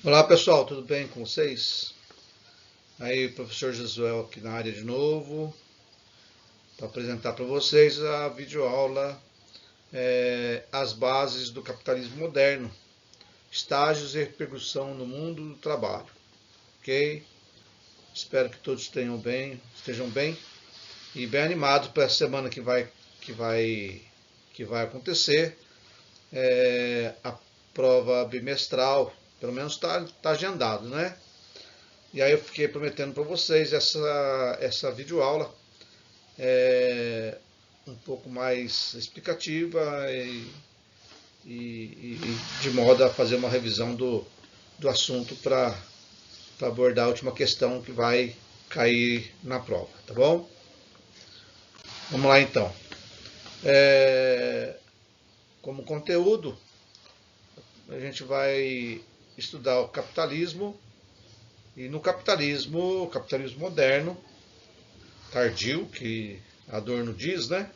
Olá pessoal, tudo bem com vocês? Aí, professor Josué aqui na área de novo, para apresentar para vocês a videoaula As Bases do Capitalismo Moderno, Estágios e Repercussão no Mundo do Trabalho. Ok? Espero que todos estejam bem e bem animados para essa semana que vai acontecer. A prova bimestral, pelo menos está agendado, né? E aí eu fiquei prometendo para vocês essa videoaula um pouco mais explicativa e de modo a fazer uma revisão do assunto para abordar a última questão que vai cair na prova, tá bom? Vamos lá então. Como conteúdo, a gente vai estudar o capitalismo. E no capitalismo, o capitalismo moderno, tardio, que Adorno diz, né?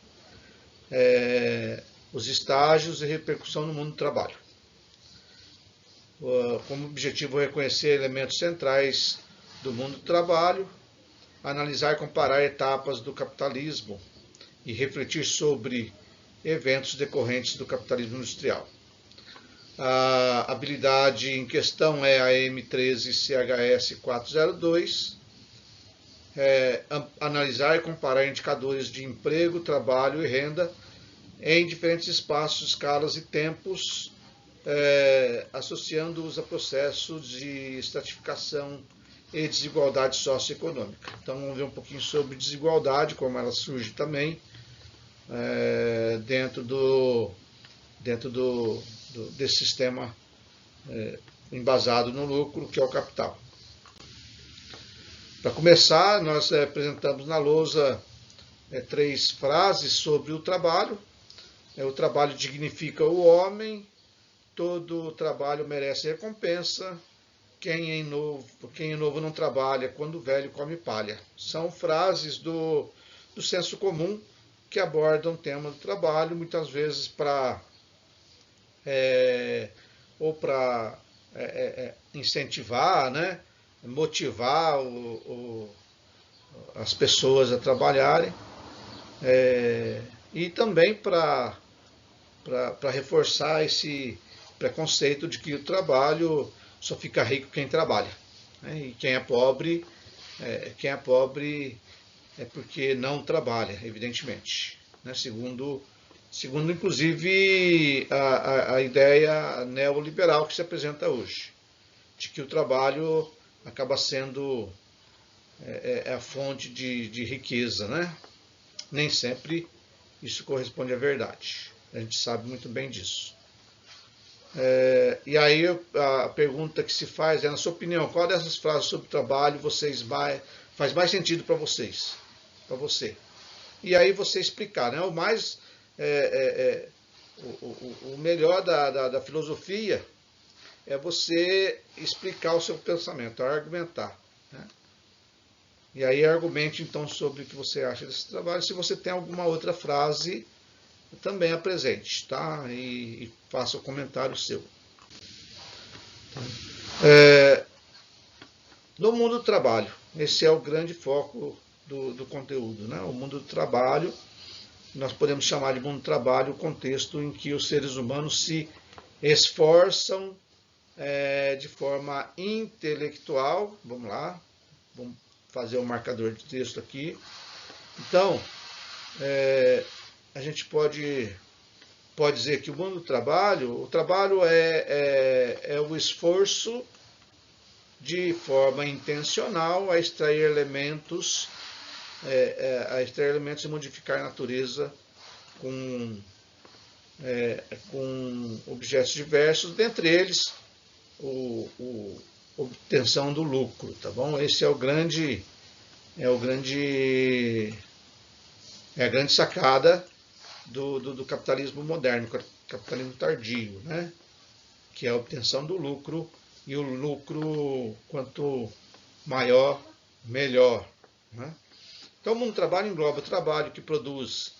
Os estágios e repercussão no mundo do trabalho. Como objetivo, reconhecer elementos centrais do mundo do trabalho, analisar e comparar etapas do capitalismo e refletir sobre eventos decorrentes do capitalismo industrial. A habilidade em questão é a M13CHS402. Analisar e comparar indicadores de emprego, trabalho e renda em diferentes espaços, escalas e tempos, associando-os a processos de estratificação e desigualdade socioeconômica. Então vamos ver um pouquinho sobre desigualdade, como ela surge também dentro desse sistema embasado no lucro, que é o capital. Para começar, nós apresentamos na lousa 3 frases sobre o trabalho. O trabalho dignifica o homem, todo trabalho merece recompensa, quem é novo não trabalha, quando velho come palha. São frases do senso comum que abordam o tema do trabalho, muitas vezes para incentivar, né, motivar as pessoas a trabalharem, e também para reforçar esse preconceito de que o trabalho só fica rico quem trabalha, né? E quem é pobre é porque não trabalha, evidentemente, né? Segundo inclusive a ideia neoliberal que se apresenta hoje, de que o trabalho acaba sendo a fonte de riqueza, né? Nem sempre isso corresponde à verdade. A gente sabe muito bem disso. E aí a pergunta que se faz é, na sua opinião, qual dessas frases sobre trabalho faz mais sentido para vocês? Para você. E aí você explicar, né? O melhor da filosofia é você explicar o seu pensamento, argumentar, né? E aí argumente então sobre o que você acha desse trabalho. Se você tem alguma outra frase, também apresente, tá? E faça o comentário seu. No mundo do trabalho, esse é o grande foco do conteúdo, né? O mundo do trabalho, nós podemos chamar de mundo do trabalho o contexto em que os seres humanos se esforçam de forma intelectual. Vamos lá, vamos fazer um marcador de texto aqui. Então, a gente pode dizer que o mundo do trabalho, o trabalho é o esforço de forma intencional a extrair elementos e modificar a natureza com objetos diversos, dentre eles a obtenção do lucro, tá bom? Esse é a grande sacada do capitalismo moderno, capitalismo tardio, né? Que é a obtenção do lucro, e o lucro, quanto maior, melhor, né? Então, o mundo do trabalho engloba o trabalho que produz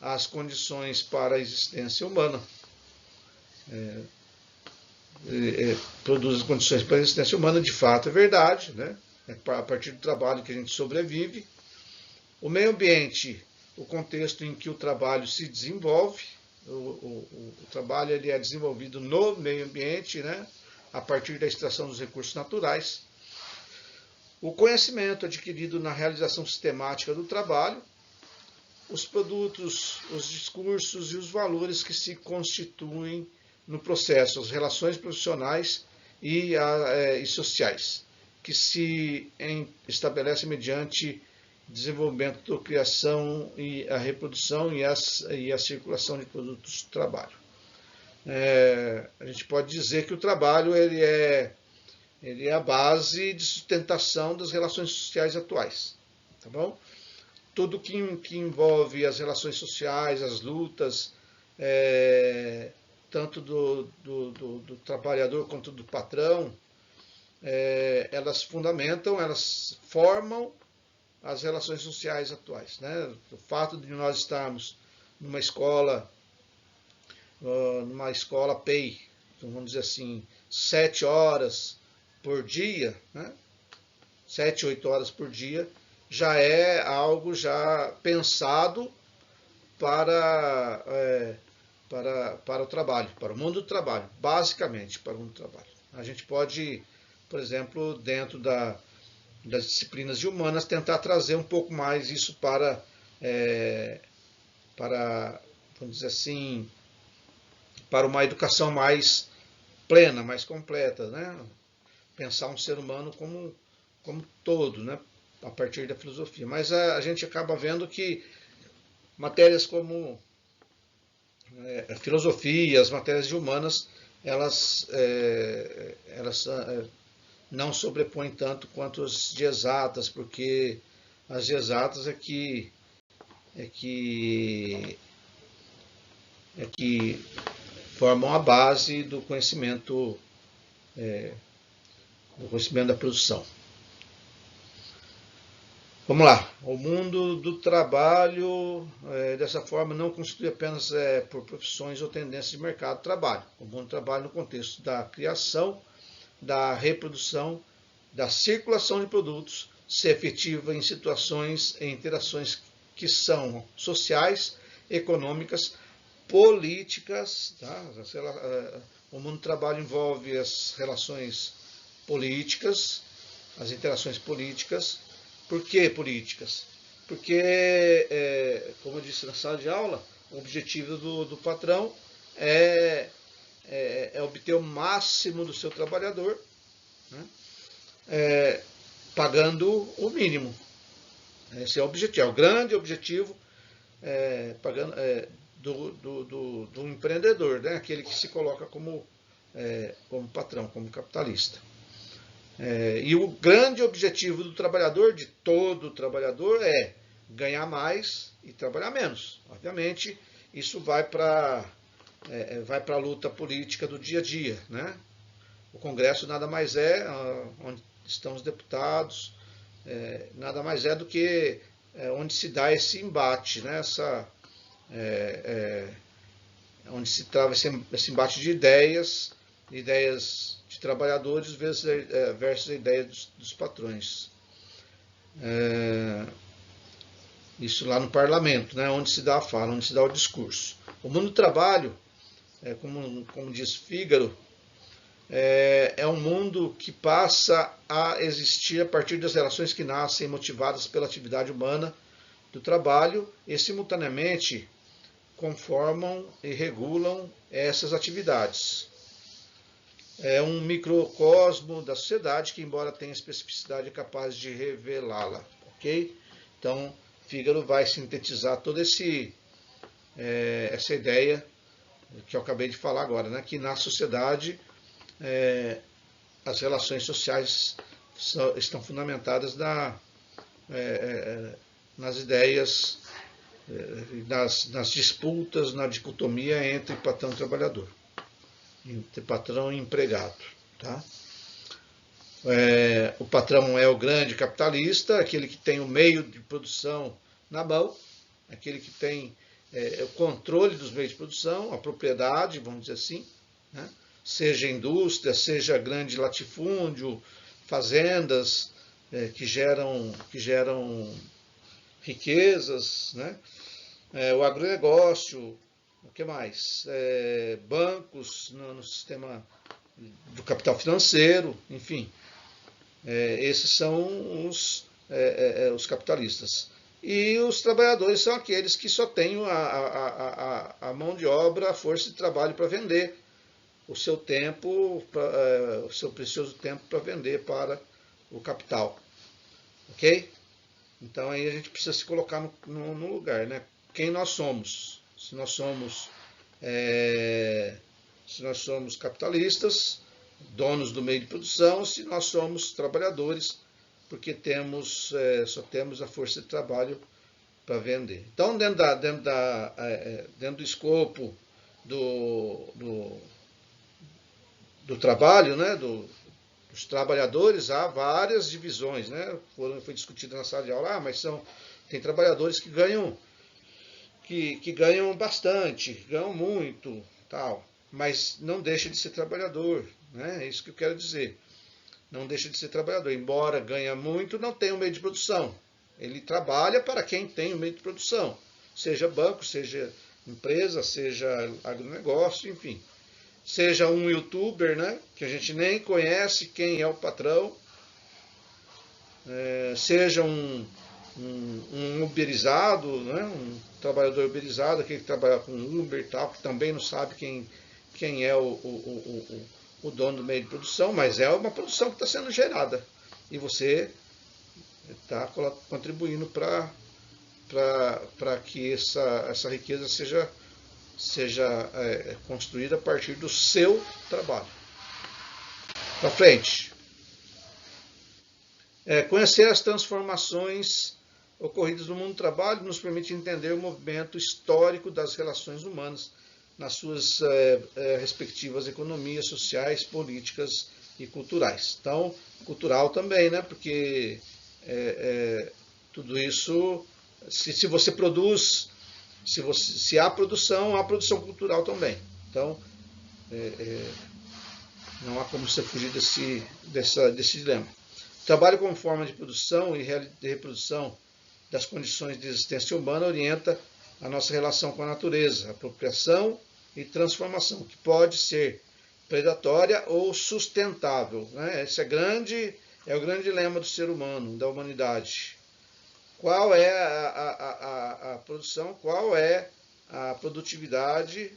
as condições para a existência humana. produz condições para a existência humana, de fato é verdade, né? É a partir do trabalho que a gente sobrevive. O meio ambiente, o contexto em que o trabalho se desenvolve, o trabalho ele é desenvolvido no meio ambiente, né? A partir da extração dos recursos naturais. O conhecimento adquirido na realização sistemática do trabalho, os produtos, os discursos e os valores que se constituem no processo, as relações profissionais e sociais, que se estabelecem mediante desenvolvimento, criação e a reprodução e a circulação de produtos de trabalho. A gente pode dizer que o trabalho ele é a base de sustentação das relações sociais atuais, tá bom? Tudo que envolve as relações sociais, as lutas, tanto do trabalhador quanto do patrão, elas fundamentam, elas formam as relações sociais atuais, né? O fato de nós estarmos numa escola PEI, então vamos dizer assim, 7 horas por dia, né? 7, 8 horas por dia, já é algo já pensado para o trabalho, para o mundo do trabalho, basicamente para o mundo do trabalho. A gente pode, por exemplo, dentro das disciplinas de humanas, tentar trazer um pouco mais isso para vamos dizer assim, para uma educação mais plena, mais completa, né? Pensar um ser humano como todo, né? A partir da filosofia. Mas a gente acaba vendo que matérias como a filosofia, as matérias de humanas, elas não sobrepõem tanto quanto as de exatas, porque as de exatas é que formam a base do conhecimento da produção. Vamos lá. O mundo do trabalho, dessa forma, não constitui apenas por profissões ou tendências de mercado de trabalho. O mundo do trabalho no contexto da criação, da reprodução, da circulação de produtos, se efetiva em situações e interações que são sociais, econômicas, políticas. Tá? O mundo do trabalho envolve as relações políticas, as interações políticas. Por que políticas? Porque, como eu disse na sala de aula, o objetivo do patrão é obter o máximo do seu trabalhador, né, pagando o mínimo. Esse é o objetivo, é o grande objetivo do empreendedor, né, aquele que se coloca como patrão, como capitalista. E o grande objetivo do trabalhador, de todo trabalhador, é ganhar mais e trabalhar menos. Obviamente, isso vai para a luta política do dia a dia, né? O Congresso nada mais é, onde estão os deputados, nada mais é do que onde se dá esse embate, né? Onde se trava esse embate de ideias de trabalhadores versus a ideia dos patrões. Isso lá no parlamento, né, onde se dá a fala, onde se dá o discurso. O mundo do trabalho, como diz Fígaro, é um mundo que passa a existir a partir das relações que nascem motivadas pela atividade humana do trabalho e, simultaneamente, conformam e regulam essas atividades. É um microcosmo da sociedade que, embora tenha especificidade, é capaz de revelá-la. Ok? Então, Fígaro vai sintetizar toda essa ideia que eu acabei de falar agora, né? Que na sociedade as relações sociais estão fundamentadas nas ideias, nas disputas, na dicotomia entre patrão e trabalhador, entre patrão e empregado. Tá? O patrão é o grande capitalista, aquele que tem o meio de produção na mão, aquele que tem o controle dos meios de produção, a propriedade, vamos dizer assim, né? seja indústria, seja grande latifúndio, fazendas que geram riquezas, né? O agronegócio, o que mais? Bancos no sistema do capital financeiro, enfim. Esses são os capitalistas. E os trabalhadores são aqueles que só têm a mão de obra, a força de trabalho para vender o seu tempo, o seu precioso tempo para vender para o capital. Ok? Então aí a gente precisa se colocar no lugar, né? Quem nós somos? Se nós somos capitalistas, donos do meio de produção, se nós somos trabalhadores, porque só temos a força de trabalho para vender. Então, dentro do escopo do trabalho, né, dos trabalhadores, há várias divisões, né? Foi discutido na sala de aula, mas tem trabalhadores que ganham bastante, ganham muito, tal, mas não deixa de ser trabalhador, né? É isso que eu quero dizer. Não deixa de ser trabalhador, embora ganha muito, não tem um meio de produção. Ele trabalha para quem tem um meio de produção, seja banco, seja empresa, seja agronegócio, enfim. Seja um youtuber, né, que a gente nem conhece quem é o patrão, seja um uberizado, né, um trabalhador uberizado, aquele que trabalha com Uber e tal, que também não sabe quem é o dono do meio de produção, mas é uma produção que está sendo gerada. E você está contribuindo para que essa riqueza seja construída a partir do seu trabalho. Para frente. Conhecer as transformações ocorridas no mundo do trabalho nos permite entender o movimento histórico das relações humanas nas suas respectivas economias sociais, políticas e culturais. Então, cultural também, né? Porque tudo isso, se você produz, se há produção cultural também. Então, não há como você fugir desse dilema. O trabalho como forma de produção e de reprodução das condições de existência humana orienta a nossa relação com a natureza, apropriação e transformação, que pode ser predatória ou sustentável, né? Esse é o grande dilema do ser humano, da humanidade. Qual é a produção, qual é a produtividade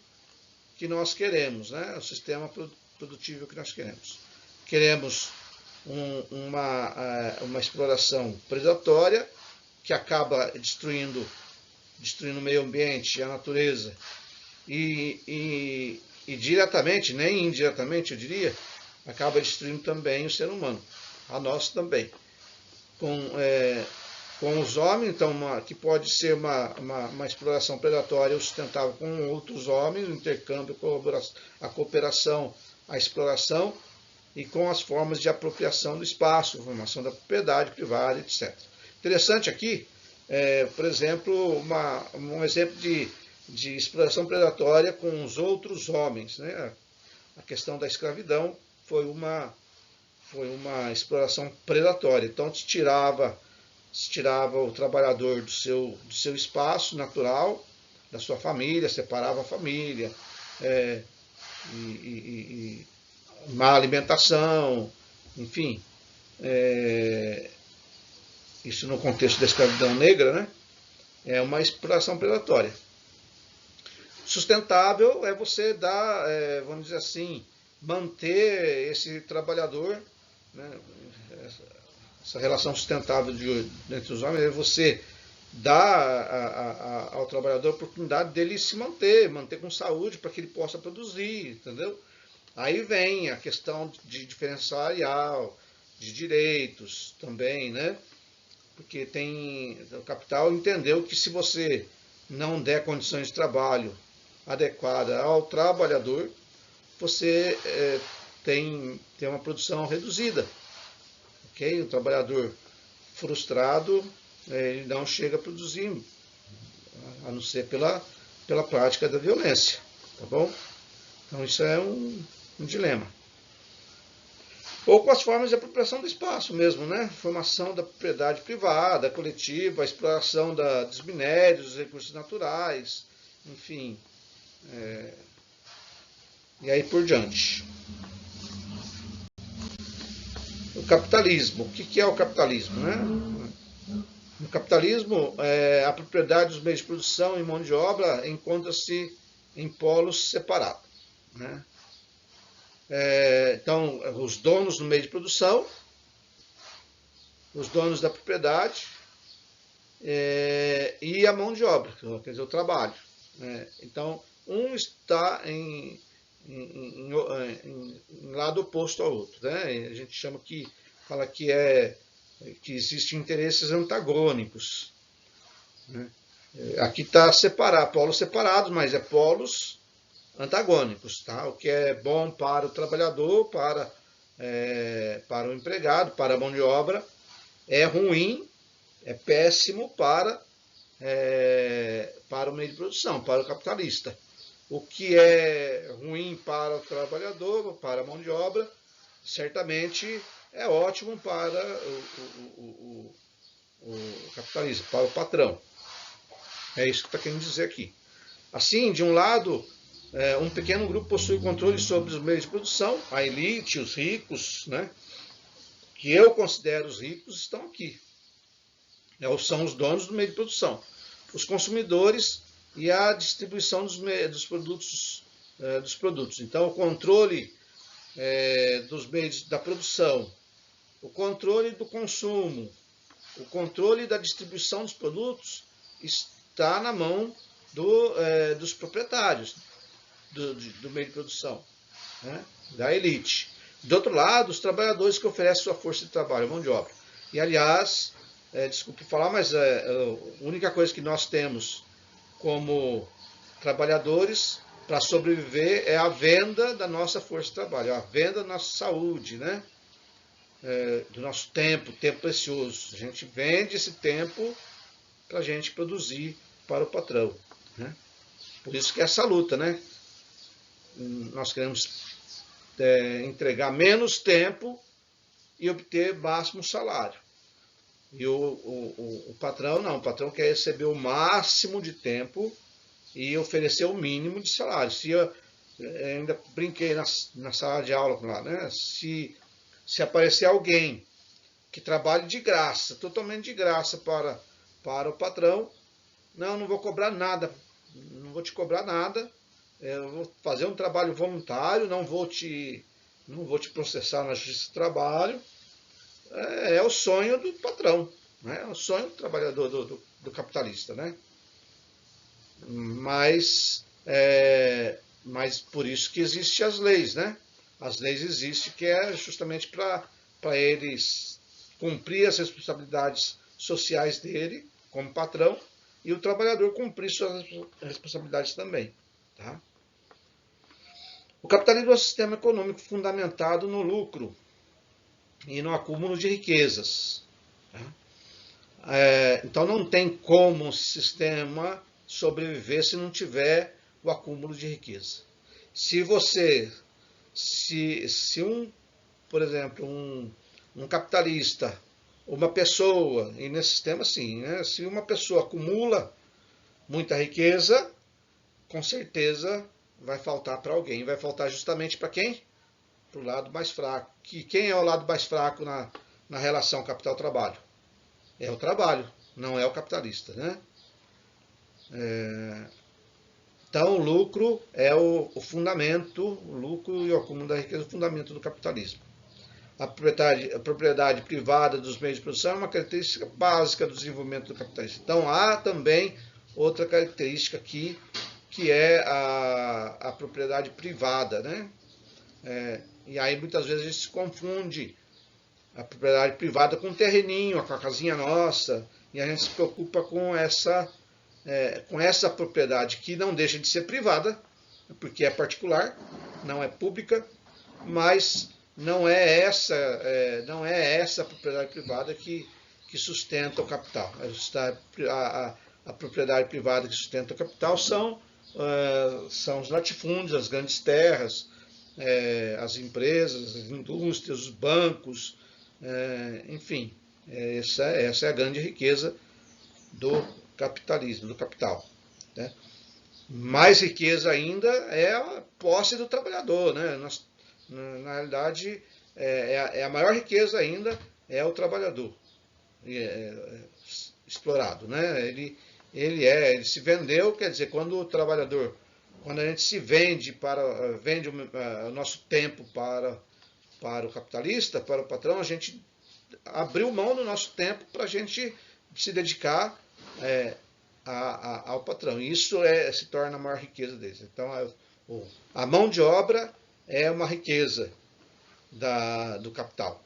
que nós queremos, né? O sistema produtivo que nós queremos. Queremos uma exploração predatória que acaba destruindo o meio ambiente e a natureza e diretamente, nem indiretamente, eu diria, acaba destruindo também o ser humano, a nós também. Com os homens, então, que pode ser uma exploração predatória ou sustentável com outros homens, o intercâmbio, a cooperação, a exploração, e com as formas de apropriação do espaço, formação da propriedade privada, etc. Interessante aqui, por exemplo, um exemplo de exploração predatória com os outros homens, né? A questão da escravidão foi uma exploração predatória. Então, se tirava o trabalhador do seu espaço natural, da sua família, separava a família, má alimentação, enfim. Isso no contexto da escravidão negra, né? É uma exploração predatória. Sustentável é você dar, vamos dizer assim, manter esse trabalhador, né? Essa relação sustentável entre os homens é você dar ao trabalhador a oportunidade dele se manter com saúde para que ele possa produzir, entendeu? Aí vem a questão de diferença salarial, de direitos também, né? Porque o capital entendeu que se você não der condições de trabalho adequadas ao trabalhador, você tem uma produção reduzida. Okay? O trabalhador frustrado, ele não chega a produzir, a não ser pela prática da violência. Tá bom? Então isso é um dilema. Ou com as formas de apropriação do espaço mesmo, né? Formação da propriedade privada, coletiva, a exploração dos minérios, dos recursos naturais, enfim, e aí por diante. O capitalismo. O que é o capitalismo, né? No capitalismo, a propriedade dos meios de produção e mão de obra encontra-se em polos separados, né? Então, os donos do meio de produção, os donos da propriedade e a mão de obra, quer dizer, o trabalho. Então, um está em lado oposto ao outro, né? A gente fala que existem interesses antagônicos, né? Aqui está separado, polos separados, mas é polos antagônicos, tá? O que é bom para o trabalhador, para o empregado, para a mão de obra, é ruim, é péssimo para o meio de produção, para o capitalista. O que é ruim para o trabalhador, para a mão de obra, certamente é ótimo para o capitalista, para o patrão. É isso que está querendo dizer aqui. Assim, de um lado, um pequeno grupo possui controle sobre os meios de produção, a elite, os ricos, né? Que eu considero os ricos, estão aqui. São os donos do meio de produção. Os consumidores e a distribuição dos produtos. Então, o controle dos meios da produção, o controle do consumo, o controle da distribuição dos produtos está na mão dos proprietários do meio de produção, né? Da elite. Do outro lado, os trabalhadores que oferecem sua força de trabalho, mão de obra. E, aliás, desculpe falar, mas a única coisa que nós temos como trabalhadores para sobreviver é a venda da nossa força de trabalho, a venda da nossa saúde, né? Do nosso tempo precioso. A gente vende esse tempo para a gente produzir para o patrão, né? Por isso que é essa luta, né? Nós queremos entregar menos tempo e obter máximo salário. E o patrão não, o patrão quer receber o máximo de tempo e oferecer o mínimo de salário. Se eu ainda brinquei na sala de aula lá, né? Se aparecer alguém que trabalhe de graça, totalmente de graça para o patrão, não vou cobrar nada, não vou te cobrar nada, eu vou fazer um trabalho voluntário, não vou te processar na justiça do trabalho. É o sonho do patrão, né? É o sonho do trabalhador, do capitalista, né? Mas por isso que existem as leis, né? As leis existem que é justamente para eles cumprir as responsabilidades sociais dele como patrão e o trabalhador cumprir suas responsabilidades também, tá? O capitalismo é um sistema econômico fundamentado no lucro e no acúmulo de riquezas, tá? Então não tem como um sistema sobreviver se não tiver o acúmulo de riqueza. Por exemplo, um capitalista, uma pessoa, e nesse sistema sim, né, se uma pessoa acumula muita riqueza, com certeza vai faltar para alguém. Vai faltar justamente para quem? Para o lado mais fraco. Quem é o lado mais fraco na relação capital-trabalho? É o trabalho, não é o capitalista, né? Então, o lucro é o fundamento, o lucro e o acúmulo da riqueza é o fundamento do capitalismo. A propriedade privada dos meios de produção é uma característica básica do desenvolvimento do capitalismo. Então, há também outra característica aqui, que é a propriedade privada, né? E aí, muitas vezes, a gente se confunde a propriedade privada com um terreninho, com a casinha nossa, e a gente se preocupa com essa propriedade que não deixa de ser privada, porque é particular, não é pública, mas não é essa propriedade privada que sustenta o capital. A propriedade privada que sustenta o capital são os latifúndios, as grandes terras, as empresas, as indústrias, os bancos, enfim, essa é a grande riqueza do capitalismo, do capital, né? Mais riqueza ainda é a posse do trabalhador, né? Na realidade, a maior riqueza ainda é o trabalhador explorado, né? Ele se vendeu, quer dizer, quando a gente se vende vende o nosso tempo para o capitalista, para o patrão, a gente abriu mão do nosso tempo para a gente se dedicar ao patrão. Isso se torna a maior riqueza deles. Então, a mão de obra é uma riqueza do capital.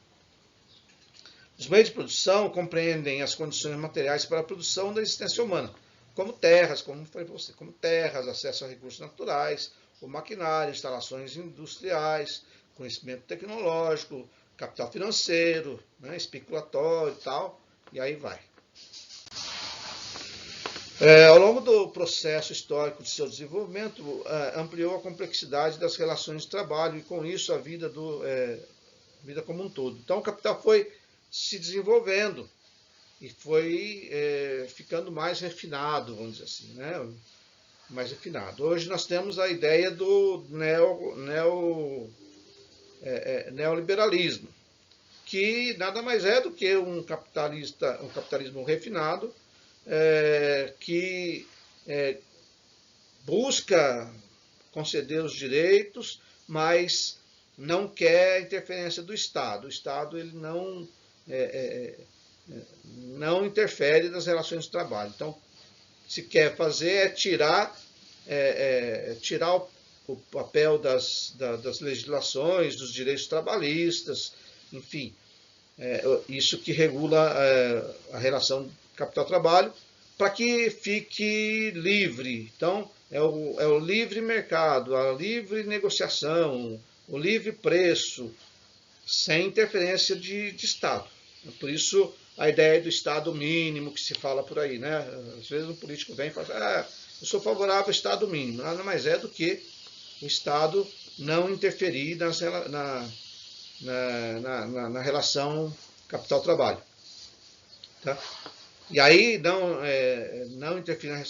Os meios de produção compreendem as condições materiais para a produção da existência humana, como terras, como falei para você, como terras, acesso a recursos naturais, o maquinário, instalações industriais, conhecimento tecnológico, capital financeiro, né, especulatório e tal, e aí vai. Ao longo do processo histórico de seu desenvolvimento, ampliou a complexidade das relações de trabalho e, com isso, a vida como um todo. Então, o capital foi se desenvolvendo e foi ficando mais refinado, vamos dizer assim, né? Mais refinado. Hoje nós temos a ideia do neoliberalismo, que nada mais é do que um capitalismo refinado, que busca conceder os direitos, mas não quer interferência do Estado. O Estado ele não interfere nas relações de trabalho. Então, se quer fazer é tirar o papel das legislações, dos direitos trabalhistas, enfim, isso que regula a relação capital-trabalho, para que fique livre. Então, é o livre mercado, a livre negociação, o livre preço, sem interferência de Estado. Por isso, a ideia do Estado mínimo que se fala por aí, né? Às vezes um político vem e fala, eu sou favorável ao Estado mínimo. Nada mais é do que o Estado não interferir na relação capital-trabalho. Tá? E aí, não interferir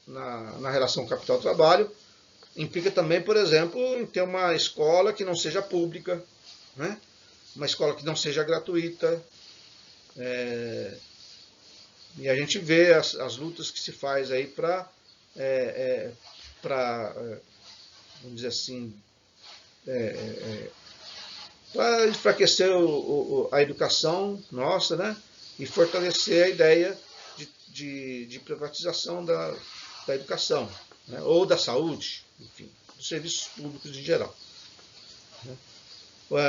na relação capital-trabalho implica também, por exemplo, em ter uma escola que não seja pública, né? Uma escola que não seja gratuita. E a gente vê as lutas que se faz aí para, vamos dizer assim, para enfraquecer a educação nossa, né? E fortalecer a ideia de privatização da educação, né? Ou da saúde, enfim, dos serviços públicos em geral.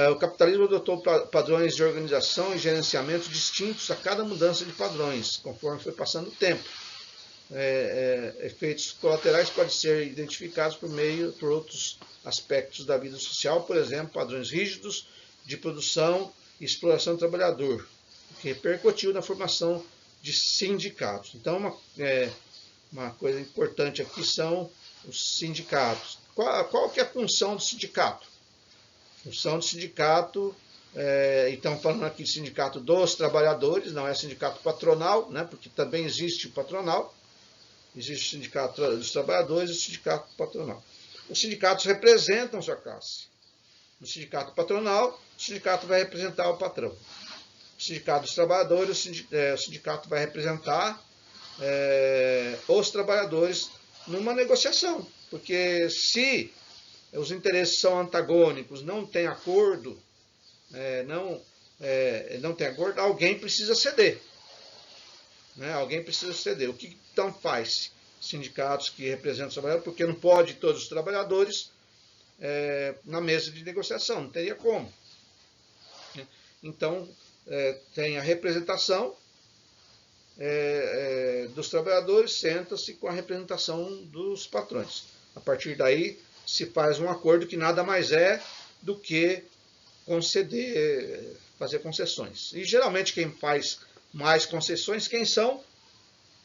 O capitalismo adotou padrões de organização e gerenciamento distintos a cada mudança de padrões, conforme foi passando o tempo. Efeitos colaterais podem ser identificados por outros aspectos da vida social, por exemplo, padrões rígidos de produção e exploração do trabalhador, que repercutiu na formação de sindicatos. Então, uma coisa importante aqui são os sindicatos. Qual que é a função do sindicato? A função do sindicato, então falando aqui de sindicato dos trabalhadores, não é sindicato patronal, né, porque também existe o patronal, existe o sindicato dos trabalhadores e o sindicato patronal. Os sindicatos representam sua classe. No sindicato patronal, o sindicato vai representar o patrão. O sindicato dos trabalhadores, o sindicato vai representar os trabalhadores numa negociação. Porque se os interesses são antagônicos, não tem acordo, não tem acordo, alguém precisa ceder. Né? Alguém precisa ceder. O que então faz? Sindicatos que representam os trabalhadores, porque não pode todos os trabalhadores na mesa de negociação, não teria como. Então, tem a representação dos trabalhadores, senta-se com a representação dos patrões. A partir daí, se faz um acordo que nada mais é do que fazer concessões. E geralmente quem faz mais concessões, quem são?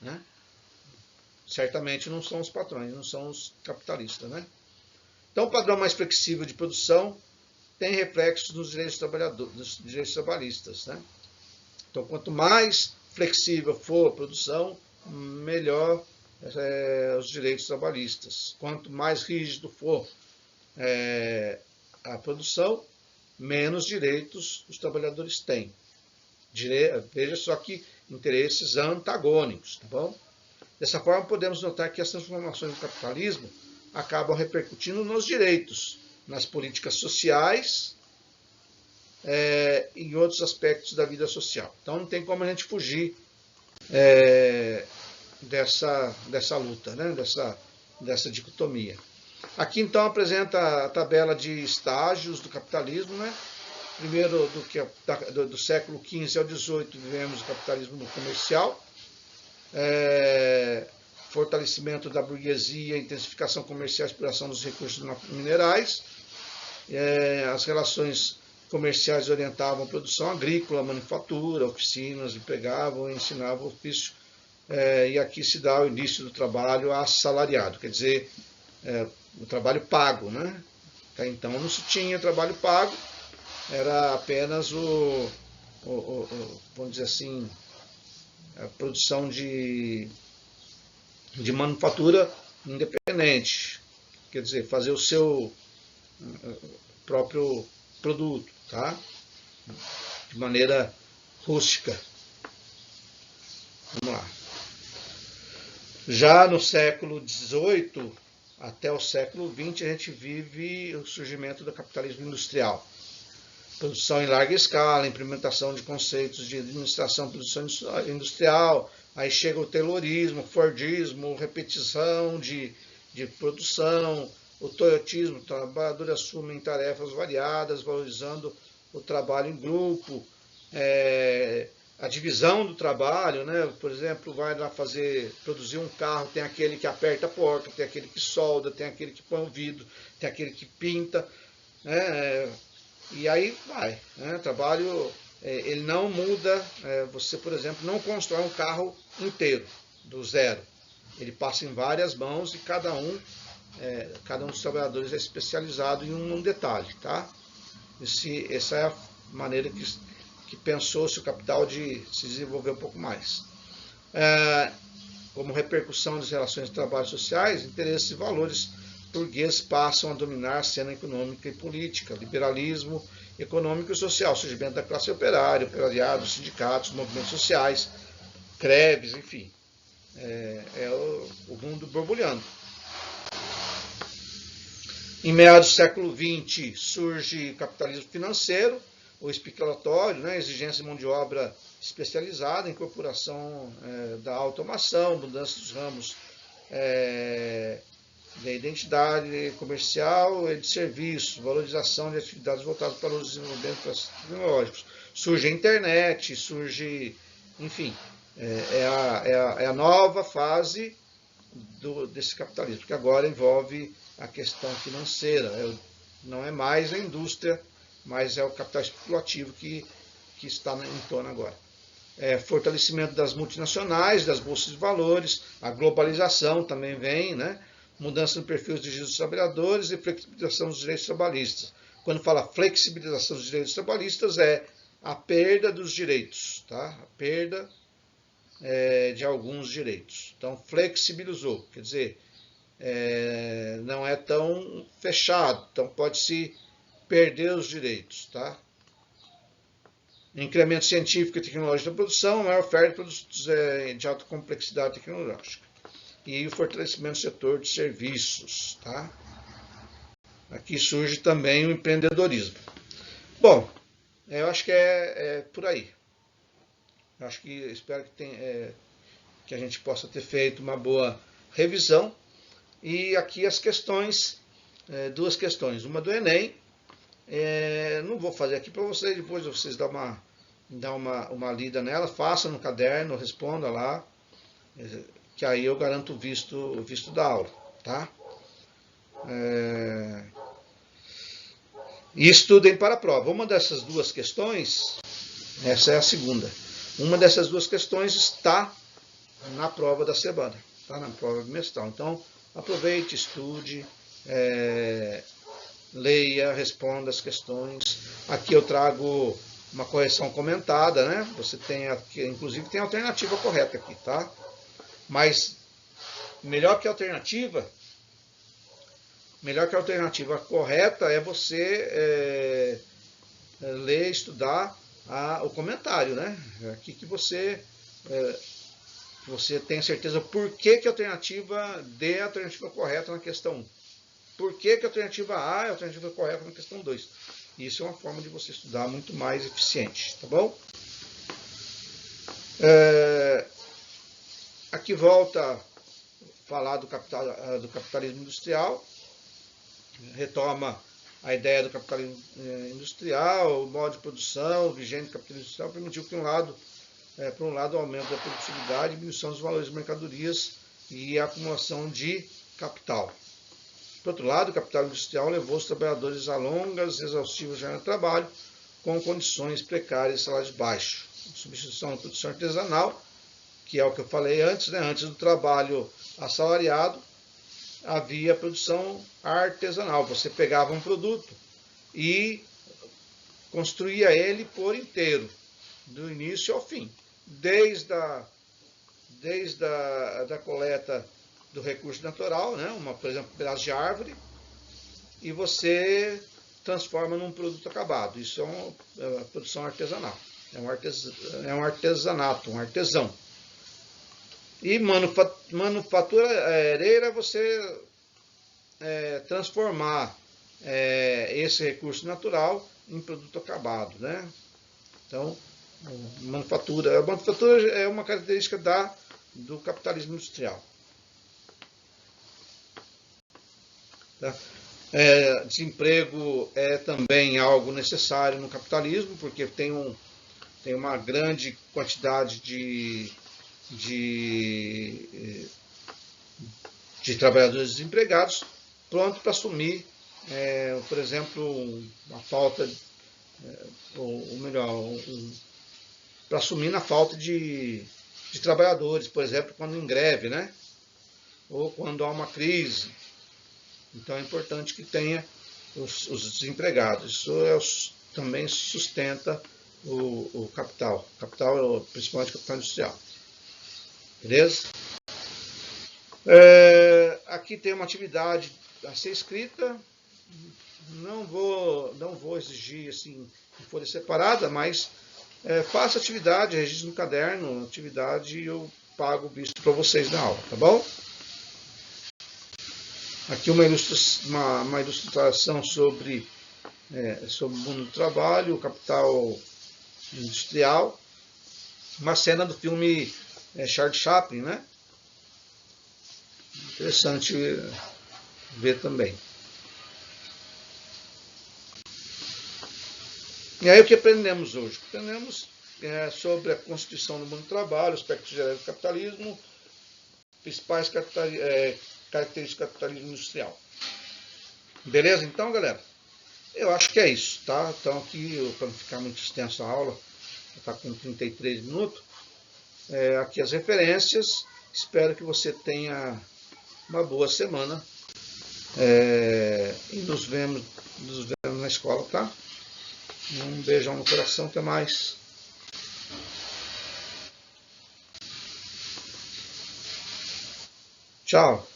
Né? Certamente não são os patrões, não são os capitalistas, né? Então, o padrão mais flexível de produção tem reflexos nos direitos trabalhadores, nos direitos trabalhistas, né? Então, quanto mais flexível for a produção, melhor os direitos trabalhistas. Quanto mais rígido for a produção, menos direitos os trabalhadores têm. Veja só que interesses antagônicos, tá bom? Dessa forma, podemos notar que as transformações do capitalismo acabam repercutindo nos direitos, nas políticas sociais e em outros aspectos da vida social. Então, não tem como a gente fugir dessa luta, né? dessa dicotomia. Aqui, então, apresenta a tabela de estágios do capitalismo, né? Primeiro, do século XV ao XVIII, vivemos o capitalismo comercial, fortalecimento da burguesia, intensificação comercial, exploração dos recursos minerais, as relações comerciais orientavam a produção agrícola, manufatura, oficinas, empregavam e ensinavam ofício, e aqui se dá o início do trabalho assalariado, quer dizer, o trabalho pago, né? Então não se tinha trabalho pago, era apenas vamos dizer assim, a produção de manufatura independente, quer dizer, fazer o seu próprio produto, tá? De maneira rústica. Vamos lá. Já no século XVIII até o século XX, a gente vive o surgimento do capitalismo industrial. Produção em larga escala, implementação de conceitos de administração, produção industrial, aí chega o taylorismo, o fordismo, repetição de produção, o toyotismo, trabalhadores assumem tarefas variadas, valorizando o trabalho em grupo, a divisão do trabalho, né? Por exemplo, vai lá produzir um carro, tem aquele que aperta a porta, tem aquele que solda, tem aquele que põe o vidro, tem aquele que pinta, né? E aí vai, né? O trabalho, ele não muda, você, por exemplo, não constrói um carro inteiro, do zero. Ele passa em várias mãos e cada um dos trabalhadores é especializado em um detalhe, tá? Essa é a maneira que pensou-se o capital de se desenvolver um pouco mais. Como repercussão das relações de trabalho sociais, interesses e valores burgueses passam a dominar a cena econômica e política, liberalismo econômico e social, surgimento da classe operária, operariado, sindicatos, movimentos sociais, greves, enfim. O mundo borbulhando. Em meados do século XX surge o capitalismo financeiro, o especulatório, né, exigência de mão de obra especializada, incorporação da automação, mudança dos ramos da identidade comercial e de serviços, valorização de atividades voltadas para os desenvolvimentos tecnológicos. Surge a internet, enfim, é a nova fase desse capitalismo, porque agora envolve a questão financeira, não é mais a indústria, mas é o capital especulativo que está em torno agora. Fortalecimento das multinacionais, das bolsas de valores, a globalização também vem, né? Mudança no perfil dos trabalhadores e flexibilização dos direitos trabalhistas. Quando fala flexibilização dos direitos trabalhistas, é a perda dos direitos, tá? A perda de alguns direitos. Então, flexibilizou, quer dizer, não é tão fechado, então pode-se perder os direitos, tá? Incremento científico e tecnológico da produção, maior oferta de produtos de alta complexidade tecnológica. E o fortalecimento do setor de serviços, tá? Aqui surge também o empreendedorismo. Bom, eu acho que é por aí. Eu acho que espero que a gente possa ter feito uma boa revisão. E aqui as questões, duas questões. Uma do Enem. Não vou fazer aqui para vocês, depois vocês dão uma lida nela, façam no caderno, responda lá, que aí eu garanto o visto da aula, tá? E estudem para a prova. Uma dessas duas questões, essa é a segunda, uma dessas duas questões está na prova da semana, tá? Na prova bimestral. Então, aproveite, estude, leia, responda as questões. Aqui eu trago uma correção comentada, né? Você tem aqui, inclusive tem a alternativa correta aqui, tá? Mas melhor que a alternativa correta é você ler, estudar o comentário, né? Aqui que você tem certeza por que a alternativa D é a alternativa correta na questão 1. Por que a alternativa A é a alternativa correta na questão 2. Isso é uma forma de você estudar muito mais eficiente, tá bom? Aqui volta a falar do capitalismo industrial, retoma a ideia do capitalismo industrial, o modo de produção vigente do capitalismo industrial permitiu que, por um lado, o aumento da produtividade, diminuição dos valores de mercadorias e a acumulação de capital. Por outro lado, o capital industrial levou os trabalhadores a longas e exaustivas jornadas de trabalho com condições precárias e salários baixos. A substituição da produção artesanal, que é o que eu falei antes, né? Antes do trabalho assalariado, havia produção artesanal. Você pegava um produto e construía ele por inteiro, do início ao fim. Desde a coleta do recurso natural, né? Por exemplo, um pedaço de árvore, e você transforma num produto acabado. Isso é uma produção artesanal. É um artesanato, um artesão. E manufatureira é você transformar esse recurso natural em produto acabado, né? Então, a manufatura é uma característica do capitalismo industrial. Tá? Desemprego é também algo necessário no capitalismo, porque tem uma grande quantidade de trabalhadores desempregados prontos para assumir, por exemplo, a falta, ou melhor, para assumir na falta de trabalhadores, por exemplo, quando em greve, né? Ou quando há uma crise. Então é importante que tenha os desempregados. Isso também sustenta o capital. Capital, principalmente o capital industrial. Beleza? Aqui tem uma atividade a ser escrita. Não vou exigir assim, em folha separada, mas faça atividade, registre no caderno, atividade, e eu pago o visto para vocês na aula, tá bom? Aqui uma ilustração sobre o mundo do trabalho, o capital industrial. Uma cena do filme Charles Chaplin, né? Interessante ver também. E aí o que aprendemos hoje? Aprendemos sobre a constituição do mundo do trabalho, aspectos gerais do capitalismo, principais características do capitalismo industrial. Beleza, então, galera? Eu acho que é isso, tá? Então, aqui, para não ficar muito extensa a aula, está com 33 minutos. Aqui as referências. Espero que você tenha uma boa semana. E nos vemos na escola, tá? Um beijão no coração, até mais. Tchau.